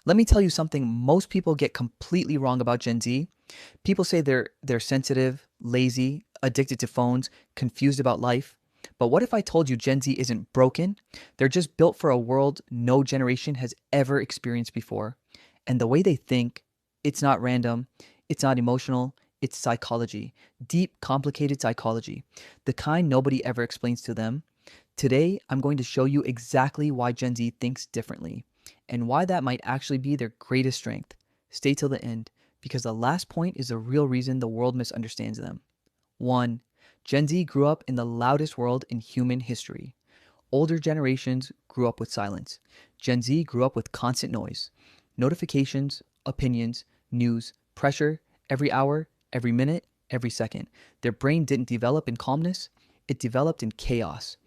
Let me tell you something most people get completely wrong about Gen Z. People say they're sensitive, lazy, addicted to phones, confused about life. But what if I told you Gen Z isn't broken? They're just built for a world no generation has ever experienced before. And the way they think, it's not random, it's not emotional, it's psychology. Deep, complicated psychology. The kind nobody ever explains to them. Today, I'm going to show you exactly why Gen Z thinks differently and why that might actually be their greatest strength. Stay till the end, because the last point is the real reason the world misunderstands them. 1. Gen Z grew up in the loudest world in human history. Older generations grew up with silence. Gen Z grew up with constant noise. Notifications, opinions, news, pressure, every hour, every minute, every second. Their brain didn't develop in calmness, it developed in chaos.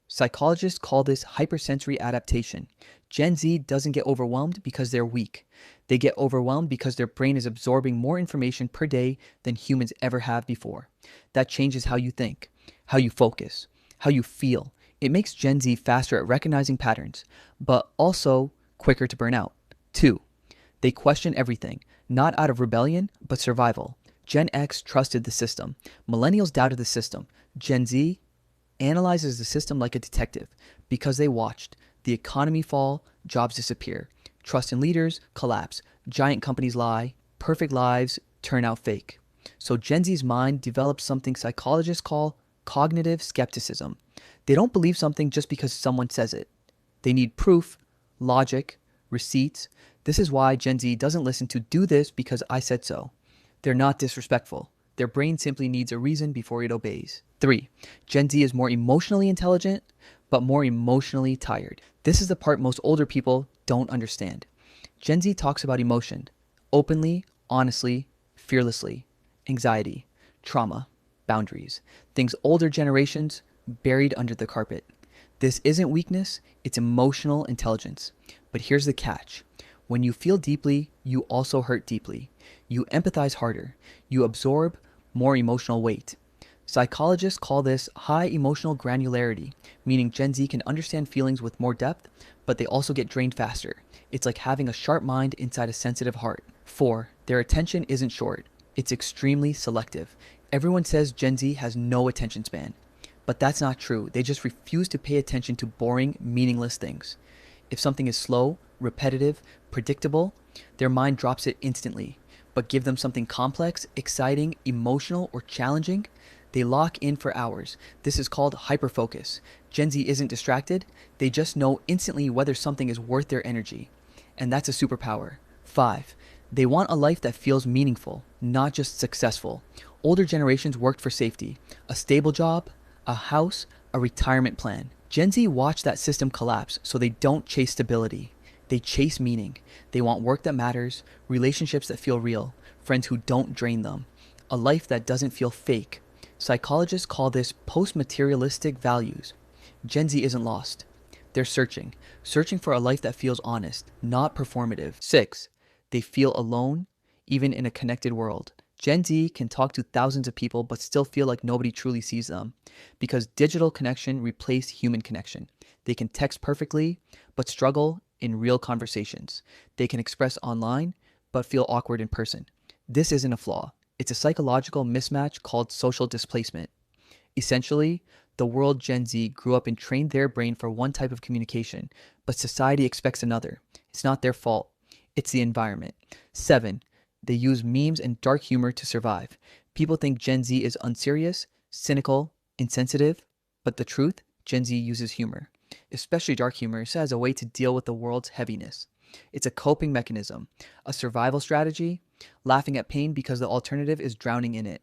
Psychologists call this hypersensory adaptation. Gen Z doesn't get overwhelmed because they're weak. They get overwhelmed because their brain is absorbing more information per day than humans ever have before. That changes how you think, how you focus, how you feel. It makes Gen Z faster at recognizing patterns, but also quicker to burn out. 2. They question everything, not out of rebellion, but survival. Gen X trusted the system. Millennials doubted the system. Gen Z analyzes the system like a detective because they watched the economy fall, jobs disappear, trust in leaders collapse, giant companies lie, perfect lives turn out fake. So Gen Z's mind develops something psychologists call cognitive skepticism. They don't believe something just because someone says it. They need proof, logic, receipts. This is why Gen Z doesn't listen to "do this because I said so." They're not disrespectful. Their brain simply needs a reason before it obeys. 3. Gen Z is more emotionally intelligent, but more emotionally tired. This is the part most older people don't understand. Gen Z talks about emotion openly, honestly, fearlessly. Anxiety, trauma, boundaries. Things older generations buried under the carpet. This isn't weakness, it's emotional intelligence. But here's the catch. When you feel deeply, you also hurt deeply. You empathize harder. You absorb more emotional weight. Psychologists call this high emotional granularity, meaning Gen Z can understand feelings with more depth, but they also get drained faster. It's like having a sharp mind inside a sensitive heart. 4. Their attention isn't short, it's extremely selective. Everyone says Gen Z has no attention span, but that's not true. They just refuse to pay attention to boring, meaningless things. If something is slow, repetitive, predictable, their mind drops it instantly. But give them something complex, exciting, emotional, or challenging, they lock in for hours. This is called hyperfocus. Gen Z isn't distracted, they just know instantly whether something is worth their energy. And that's a superpower. 5. They want a life that feels meaningful, not just successful. Older generations worked for safety, a stable job, a house, a retirement plan. Gen Z watched that system collapse, so they don't chase stability. They chase meaning. They want work that matters, relationships that feel real, friends who don't drain them, a life that doesn't feel fake. Psychologists call this post-materialistic values. Gen Z isn't lost. They're searching for a life that feels honest, not performative. 6. They feel alone, even in a connected world. Gen Z can talk to thousands of people but still feel like nobody truly sees them because digital connection replaced human connection. They can text perfectly but struggle in real conversations. They can express online but feel awkward in person. This isn't a flaw. It's a psychological mismatch called social displacement. Essentially, the world Gen Z grew up in trained their brain for one type of communication, but society expects another. It's not their fault. It's the environment. 7. They use memes and dark humor to survive. People think Gen Z is unserious, cynical, insensitive, but the truth, Gen Z uses humor, especially dark humor, as a way to deal with the world's heaviness. It's a coping mechanism, a survival strategy, laughing at pain because the alternative is drowning in it.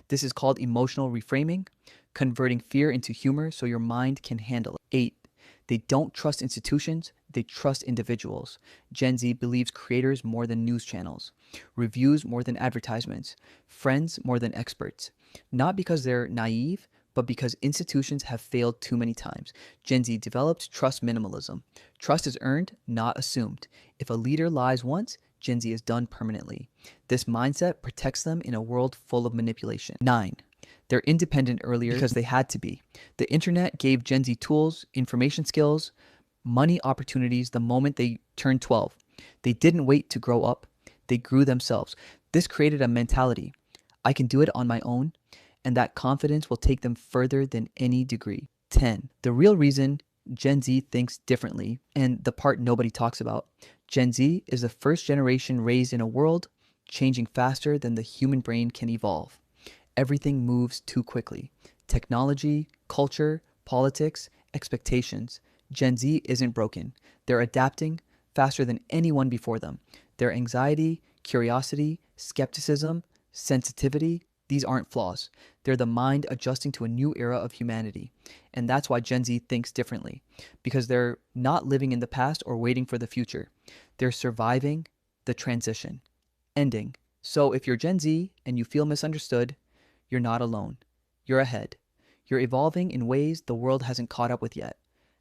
This is called emotional reframing, converting fear into humor so your mind can handle it. 8. They don't trust institutions, they trust individuals. Gen Z believes creators more than news channels, reviews more than advertisements, friends more than experts. Not because they're naive, but because institutions have failed too many times. Gen Z developed trust minimalism. Trust is earned, not assumed. If a leader lies once, Gen Z is done permanently. This mindset protects them in a world full of manipulation. 9. They're independent earlier because they had to be. The internet gave Gen Z tools, information skills, money opportunities the moment they turned 12. They didn't wait to grow up, they grew themselves. This created a mentality: I can do it on my own, and that confidence will take them further than any degree. 10. The real reason Gen Z thinks differently, and the part nobody talks about. Gen Z is the first generation raised in a world changing faster than the human brain can evolve. Everything moves too quickly. Technology, culture, politics, expectations. Gen Z isn't broken. They're adapting faster than anyone before them. Their anxiety, curiosity, skepticism, sensitivity, these aren't flaws. They're the mind adjusting to a new era of humanity. And that's why Gen Z thinks differently, because they're not living in the past or waiting for the future. They're surviving the transition. Ending. So if you're Gen Z and you feel misunderstood, you're not alone. You're ahead. You're evolving in ways the world hasn't caught up with yet.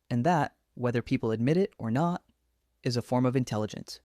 And that, whether people admit it or not, is a form of intelligence.